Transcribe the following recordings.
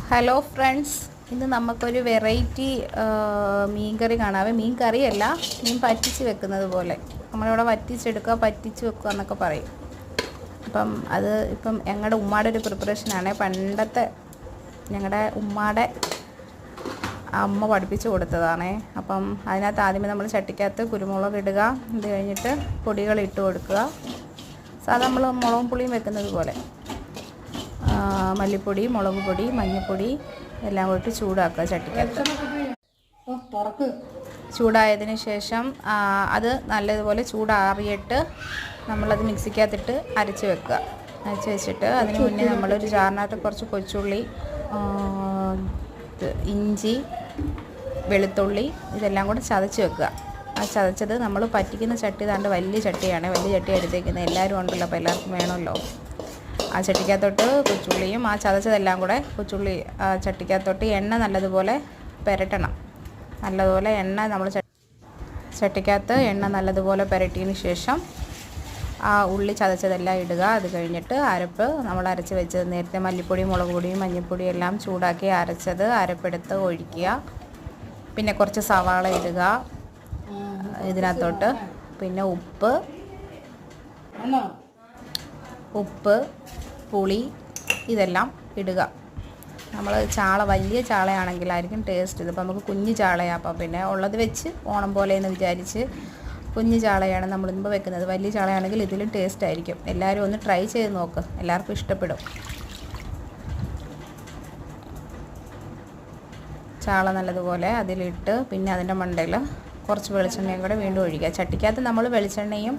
Hello friends, ഇന്ന് നമുക്കൊരു variety മീൻ കറി കാണാവേ. മീൻ കറിയല്ല, മീൻ പറ്റിച്ച് വെക്കുന്നത് പോലെ. നമ്മളിവിടെ വറ്റിച്ചെടുക്കുക, പറ്റിച്ച് വെക്കുക എന്നൊക്കെ പറയും. അത് ഞങ്ങളുടെ ഉമ്മാടെ ഒരു പ്രിപ്പറേഷനാണ്. പണ്ടത്തെ ഞങ്ങളുടെ ഉമ്മാടെ അമ്മ പഠിപ്പിച്ച് കൊടുത്തതാണേ. അതിനകത്ത് ആദ്യമേ നമ്മൾ ചട്ടിക്കകത്ത് കുരുമുളക് ഇടുക. ഇത് കഴിഞ്ഞിട്ട് പൊടികൾ ഇട്ട് കൊടുക്കുക. സാധാരണ നമ്മൾ മുളകും പുളിയും വെക്കുന്നത് പോലെ മല്ലിപ്പൊടി, മുളക് പൊടി, മഞ്ഞൾപ്പൊടി എല്ലാം കൂടി ചൂടാക്കുക ചട്ടിക്കകത്ത്. ചൂടായതിന് ശേഷം അത് നല്ലതുപോലെ ചൂടാറിയിട്ട് നമ്മളത് മിക്സിക്കകത്തിട്ട് അരച്ച് വെക്കുക. അരച്ച് വെച്ചിട്ട് അതിന് മുന്നേ നമ്മളൊരു ജാറിനകത്ത് കുറച്ച് കൊച്ചുള്ളി, ഇഞ്ചി, വെളുത്തുള്ളി ഇതെല്ലാം കൂടെ ചതച്ച് വെക്കുക. ആ ചതച്ചത് നമ്മൾ പറ്റിക്കുന്ന ചട്ടി താണ്ട് വലിയ ചട്ടിയാണ്. വലിയ ചട്ടി എടുത്തേക്കുന്നത്. എല്ലാവരും ഉണ്ടല്ലോ, അപ്പോൾ എല്ലാവർക്കും വേണമല്ലോ. ആ ചട്ടിക്കകത്തോട്ട് കൊച്ചുള്ളിയും ആ ചതച്ചതെല്ലാം കൂടെ കൊച്ചുള്ളി ചട്ടിക്കകത്തോട്ട് എണ്ണ നല്ലതുപോലെ പുരട്ടണം. നല്ലതുപോലെ എണ്ണ നമ്മൾ ചട്ടിക്കകത്ത് എണ്ണ നല്ലതുപോലെ പുരട്ടിയതിന് ശേഷം ആ ഉള്ളി ചതച്ചതെല്ലാം ഇടുക. അത് കഴിഞ്ഞിട്ട് അരപ്പ് നമ്മൾ അരച്ച് വെച്ചത് നേരത്തെ മല്ലിപ്പൊടി, മുളക് പൊടിയും മഞ്ഞൾപ്പൊടിയും എല്ലാം ചൂടാക്കി അരച്ചത് അരപ്പെടുത്ത് ഒഴിക്കുക. പിന്നെ കുറച്ച് സവാള ഇടുക ഇതിനകത്തോട്ട്. പിന്നെ ഉപ്പ്, പുളി ഇതെല്ലാം ഇടുക. നമ്മൾ വലിയ ചാളയാണെങ്കിലായിരിക്കും ടേസ്റ്റ്. ഇതിപ്പോൾ നമുക്ക് കുഞ്ഞു ചാളയാണ്. അപ്പം പിന്നെ ഉള്ളത് വെച്ച് ഓണം പോലെയെന്ന് വിചാരിച്ച് കുഞ്ഞു ചാളയാണ് നമ്മളിപ്പോൾ വെക്കുന്നത്. വലിയ ചാളയാണെങ്കിൽ ഇതിലും ടേസ്റ്റ് ആയിരിക്കും. എല്ലാവരും ഒന്ന് ട്രൈ ചെയ്ത് നോക്ക്, എല്ലാവർക്കും ഇഷ്ടപ്പെടും. ചാള നല്ലതുപോലെ അതിലിട്ട് പിന്നെ അതിൻ്റെ മണ്ടയിൽ കുറച്ച് വെളിച്ചെണ്ണയും കൂടെ വീണ്ടും ഒഴിക്കുക. ചട്ടിക്കകത്ത് നമ്മൾ വെളിച്ചെണ്ണയും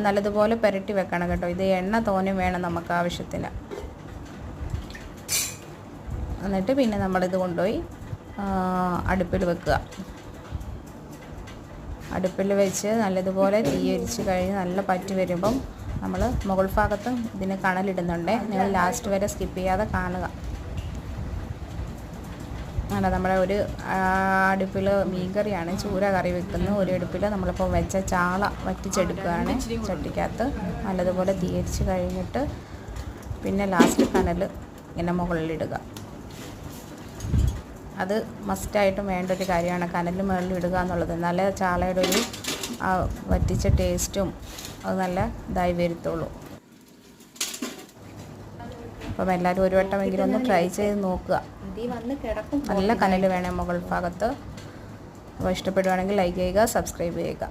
നല്ലതുപോലെ പുരട്ടി വെക്കണം കേട്ടോ. ഇത് എണ്ണ തോനെ വേണം നമുക്ക് ആവശ്യത്തിന്. എന്നിട്ട് പിന്നെ നമ്മളിത് കൊണ്ടുപോയി അടുപ്പിൽ വെക്കുക. അടുപ്പിൽ വെച്ച് നല്ലതുപോലെ തീയൊരിച്ച് കഴിഞ്ഞ് നല്ല പറ്റി വരുമ്പം നമ്മൾ മുകൾ ഭാഗത്തും ഇതിന് കണലിടുന്നുണ്ട്. നിങ്ങൾ ലാസ്റ്റ് വരെ സ്കിപ്പ് ചെയ്യാതെ കാണുക. നമ്മുടെ ഒരു അടുപ്പിൽ മീൻകറിയാണ്, ചൂര കറി വെക്കുന്നത്. ഒരു അടുപ്പിൽ നമ്മളിപ്പോൾ വെച്ച ചാള വറ്റിച്ചെടുക്കുകയാണ് ചട്ടിക്കകത്ത്. നല്ലതുപോലെ തീയരിച്ച് കഴിഞ്ഞിട്ട് പിന്നെ ലാസ്റ്റ് കനൽ ഇങ്ങനെ മുകളിലിടുക. അത് മസ്റ്റായിട്ടും വേണ്ട ഒരു കാര്യമാണ്, കനലിന് മുകളിൽ ഇടുക എന്നുള്ളത്. നല്ല ചാളയുടെ ഒരു വറ്റിച്ച ടേസ്റ്റും അത് നല്ല ഇതായി വരുത്തുള്ളൂ. അപ്പം എല്ലാവരും ഒരു വട്ടമെങ്കിലും ഒന്ന് ട്രൈ ചെയ്ത് നോക്കുക. നല്ല കനൽ വേണം മുകൾ ഭാഗത്ത്. അപ്പോൾ ഇഷ്ടപ്പെടുവാണെങ്കിൽ ലൈക്ക് ചെയ്യുക, സബ്സ്ക്രൈബ് ചെയ്യുക.